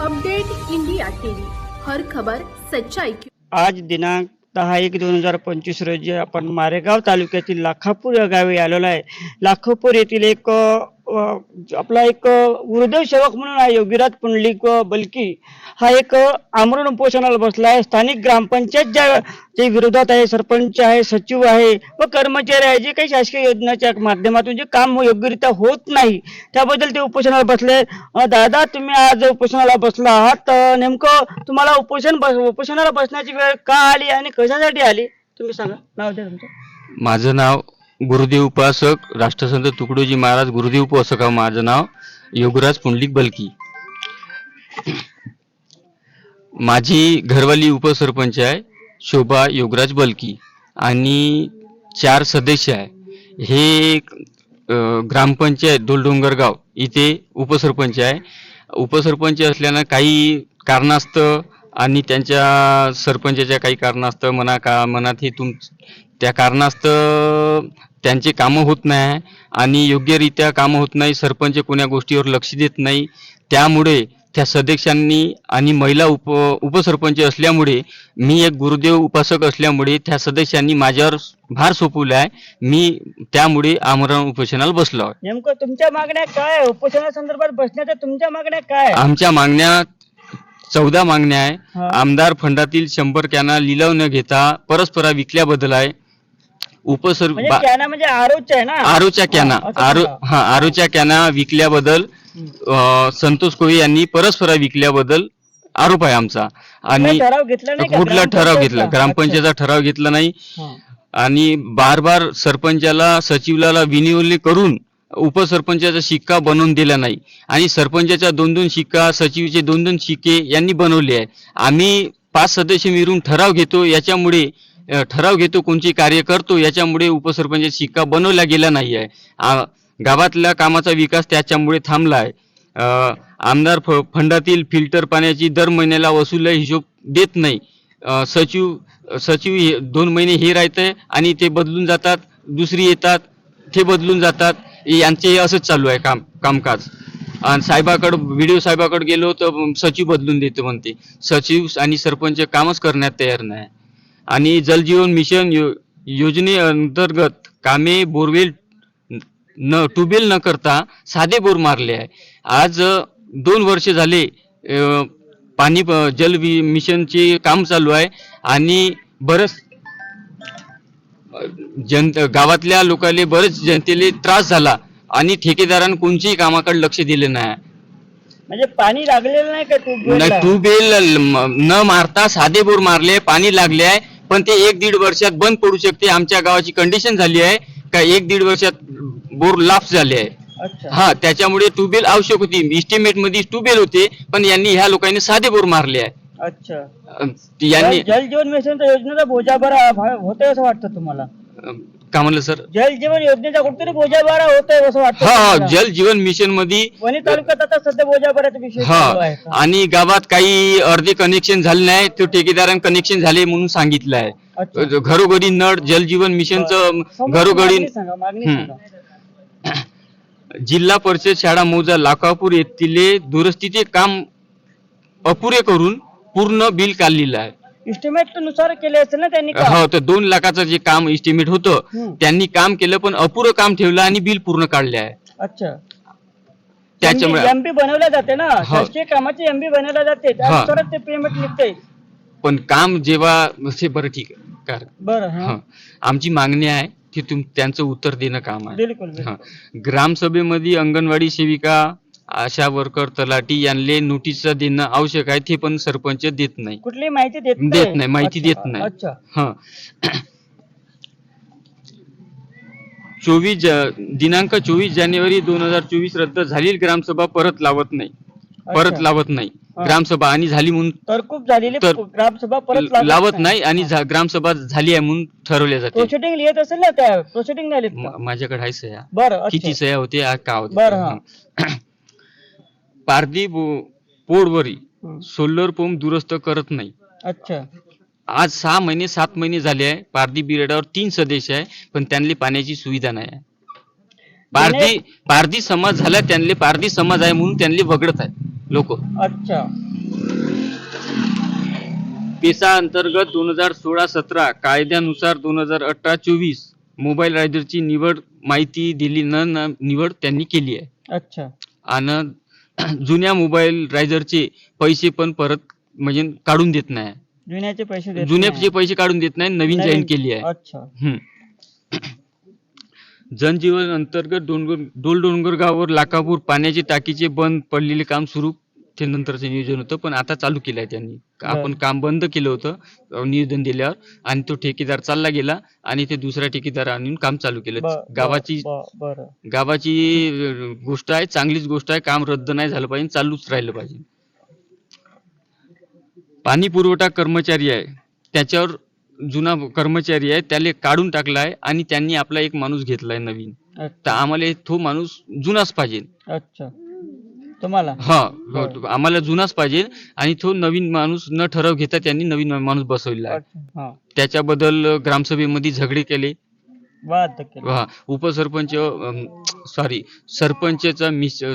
Update India TV, हर खबर सच्चाई की। आज दिनांक 10/1/2025 रोजी आपण मारेगाव तालुक्यातील लाखापूर या गावी आलेलो आहे। लाखापूर येथील एक आपला एक गुरुदेव सेवक म्हणून आहे योगीराज पुंडलिक बलकी हा एक आमरण उपोषणाला बसला आहे। स्थानिक ग्रामपंचायत जे विरोधात आहे, सरपंच आहे, सचिव आहे व कर्मचारी आहे, जे काही शासकीय योजनेच्या माध्यमातून जे काम योग्यरित्या होत नाही त्याबद्दल ते उपोषणाला बसले। दादा, तुम्ही आज उपोषणाला बसला आहात, तर नेमकं तुम्हाला उपोषणाला बसण्याची वेळ का आली आणि कशासाठी आली तुम्ही सांगा। नाव द्या तुमचं। माझं नाव गुरुदेव उपासक राष्ट्रसंत तुकडोजी महाराज गुरुदेव उपासक माझं नाव योगराज पुंडलिक बलकी। माझी घरवाली उपसरपंच आहे शोभा योगराज बलकी आणि 4 सदस्य आहे। हे ग्रामपंचायत दोलडोंगरगाव इथे उपसरपंच आहे। उपसरपंच असल्यानं काही कारणास्तव आणि त्यांच्या सरपंचाच्या काही कारणास्तव मनात हे त्या कारणास्तव त्यांचे कामं होत नाही आणि योग्यरित्या कामं होत नाही। सरपंच कोण्या गोष्टीवर लक्ष देत नाही, त्यामुळे त्या सदस्यांनी आणि महिला उपसरपंच असल्यामुळे मी एक गुरुदेव उपासक असल्यामुळे त्या सदस्यांनी माझ्यावर भार सोपवला आहे। मी त्यामुळे आमरण उपोषणाला बसलो आहे। नेमकं तुमच्या मागण्या काय आहे? उपोषणासंदर्भात बसण्याच्या तुमच्या मागण्या काय आहे? आमच्या मागण्या 14 मागण्या आहे। आमदार फंडातील 100 कॅना लिलाव न घेता परस्परा विकल्याबद्दल आहे। कॅना म्हणजे आरोच्या आहे ना? आरोच्या कॅना आरोच्या कॅना विकल्याबद्दल संतोष कोळी यांनी परस्परा विकल्याबद्दल आरोप आहे आमचा। आणि कुठला ठराव घेतला? ग्रामपंचायतचा ठराव घेतला नाही आणि बार सरपंचाला सचिवाला विनवणी करून उपसरपंचाचा शिक्का बनवून दिला नाही आणि सरपंचाचा 2-2 शिक्का, सचिवचे 2-2 शिक्के यांनी बनवले आहे। आम्ही 5 सदस्य मिळून ठराव घेतो कोणचे कार्य करतो, याच्यामुळे उपसरपंच शिक्का बनवला गेला नाही आहे। गावातल्या कामाचा विकास त्याच्यामुळे थांबला आहे। आमदार फंडातील फिल्टर पाण्याची दर महिन्याला वसूल हिशोब देत नाही। सचिव 2 महिने हे राहते आणि ते बदलून जातात, दुसरी येतात ते बदलून जातात, यांचे असंच चालू आहे कामकाज। आणि साहेबाकडे व्हिडिओ साहेबाकडे गेलो तर सचिव बदलून देतो म्हणते। सचिव आणि सरपंच कामच करण्यात तयार नाही। आणि जलजीवन मिशन योजनेअंतर्गत कामे बोरवेल ट्यूबवेल न करता साधे बोर मारले आहे। आज 2 वर्ष झाले पाणी जल मिशनचे काम चालू आहे आणि बरंच गावातल्या लोकांना बरेच जनतेला त्रास झाला आणि ठेकेदारांनी कोणत्याही कामाकडे लक्ष दिले नाही। म्हणजे पाणी लागलेलं नाही का ट्यूबवेल न मारता साधे बोर मारले, पाणी लागले आहे, पण ते 1-1.5 वर्षात बंद पडू शकते। आमच्या गावाची कंडिशन झाली आहे का 1-1.5 वर्षात बोर लाफ झाले आहे। त्याच्यामुळे ट्यूबवेल आवश्यक होती। इस्टिमेट मध्ये ट्यूबवेल होते, पण यांनी ह्या लोकांनी साधे बोर मारले आहे। यांनी जल जीवन मिशनच्या योजनेचा बोजा बरा होतोय असं वाटतं तुम्हाला? का म्हणलं सर? जल जीवन योजनेचा कुठेतरी बोजा बरा होतोय असं वाटतं? जल जीवन मिशन मध्ये वणी तालुक्यात आता सध्या बोजा बराचा विषय आणि गावात काही अर्धे कनेक्शन झाले नाही, तो ठेकेदारांना कनेक्शन झाले म्हणून सांगितलं आहे। घरोघरी नळ जल जीवन मिशनचं घरोघरी। जिल्हा परिषद शाळा मौजा लाखापूर येथील दुरुस्तीचे काम अपुरे करून पूर्ण बिल काढलेलं आहे। इस्टिमेट नुसार केले असेल ना त्यांनी? तर 2 लाखाचं जे काम इस्टिमेट होतं त्यांनी काम केलं, पण अपुरं काम ठेवलं आणि बिल पूर्ण काढले आहे। त्याच्यामुळे एमबी बनवल्या जाते ना, शासकीय कामाची एमबी बनवल्या जाते, त्यानुसारच ते पेमेंट निघते। पण काम जेव्हा बरं ठीक आहे बरं, आमची मागणी आहे की त्यांचं उत्तर देणं काम आहे। बिलकुल। ग्रामसभेमध्ये अंगणवाडी सेविका, आशा वर्कर, तलाठी यांना नोटीस देणं आवश्यक आहे, ते पण सरपंच देत नाही। कुठली माहिती देत नाही? माहिती देत नाही। 24 जानेवारी 2024 रद्द झालेली ग्रामसभा परत लावत नाही। ग्रामसभा आणि झाली म्हणून तरतूद झालेली ग्रामसभा परत लावत नाही आणि ग्रामसभा झाली आहे म्हणून ठरवल्या जाते। प्रोसिडिंग लिहित असेल ना, त्या प्रोसिडिंग झाली? माझ्याकडे आहे सह्या। बरं, किती सह्या होते का होते? पारदी पोडवरी सोलर पंप दुरुस्त करत नाही। आज 6 महिने 7 महिने झाले आहे। पारदी बिराडावर 3 सदस्य आहे, पण त्यांना पाण्याची सुविधा नाही आहे। पारदी समाज झाला, त्यांना पारदी समाज आहे म्हणून त्यांना वगळत आहे लोक। पेसा अंतर्गत 2016-17 कायद्यानुसार 2018-24 मोबाईल रायडरची निवड माहिती दिली निवड त्यांनी केली आहे. अच्छा. आणि जुन्या मोबाईल रायडरचे पैसे पण परत म्हणजे काढून देत नाही. जुन्याचे पैसे देत जुन्याचे नाही. पैसे काढून देत नाही, नवीन जॉईन केली आहे. अच्छा. जनजीवन अंतर्गत डोंगर गावावर लाखापूर पाण्याची टाकीचे बंद पडलेले काम सुरू ते नंतरचं नियोजन होतं, पण आता चालू केलं आहे त्यांनी. आपण काम बंद केलं होतं नियोजन दिल्यावर, आणि तो ठेकेदार चालला गेला आणि ते दुसऱ्या ठेकेदार आणून काम चालू केलं. गावाची गोष्ट आहे, चांगलीच गोष्ट आहे. काम रद्द नाही झालं पाहिजे, चालूच राहिलं पाहिजे. पाणी पुरवठा कर्मचारी आहे, त्याच्यावर जुना कर्मचारी आहे, त्याला काढून टाकला आहे आणि त्यांनी आपला एक माणूस घेतलाय नवीन. तर आम्हाला तो माणूस जुनाच पाहिजे. अच्छा. तुम्हाला आम्हाला जुनाच पाहिजे आणि तो नवीन माणूस न ठराव घेता त्यांनी नवीन माणूस बसवलेला आहे. त्याच्याबद्दल ग्रामसभेमध्ये झगडे केले. उपसरपंच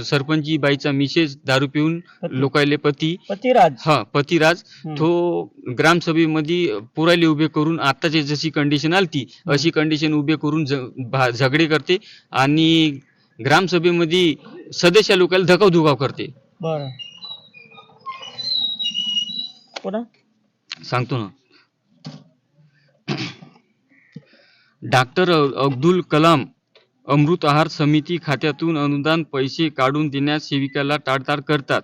सरपंची बाईचा मिसेस दारू पिऊन लोकायले पतिराज तो ग्रामसभेमध्ये पुरायले उभे करून आताची जशी कंडिशन आलती अशी कंडिशन उभे करून झगडे करते आणि ग्रामसभेमध्ये सदस्य लोकांना धकावधुकाव करते. सांगतो ना. डॉक्टर अब्दुल कलाम अमृत आहार समिती खात्यातून अनुदान पैसे काढून देण्यास सेविकाला टाळाटाळ करतात.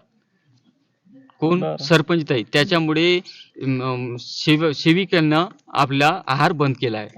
कोण? सरपंच ताई. त्याच्यामुळे सेविकांना आपला आहार बंद केला आहे.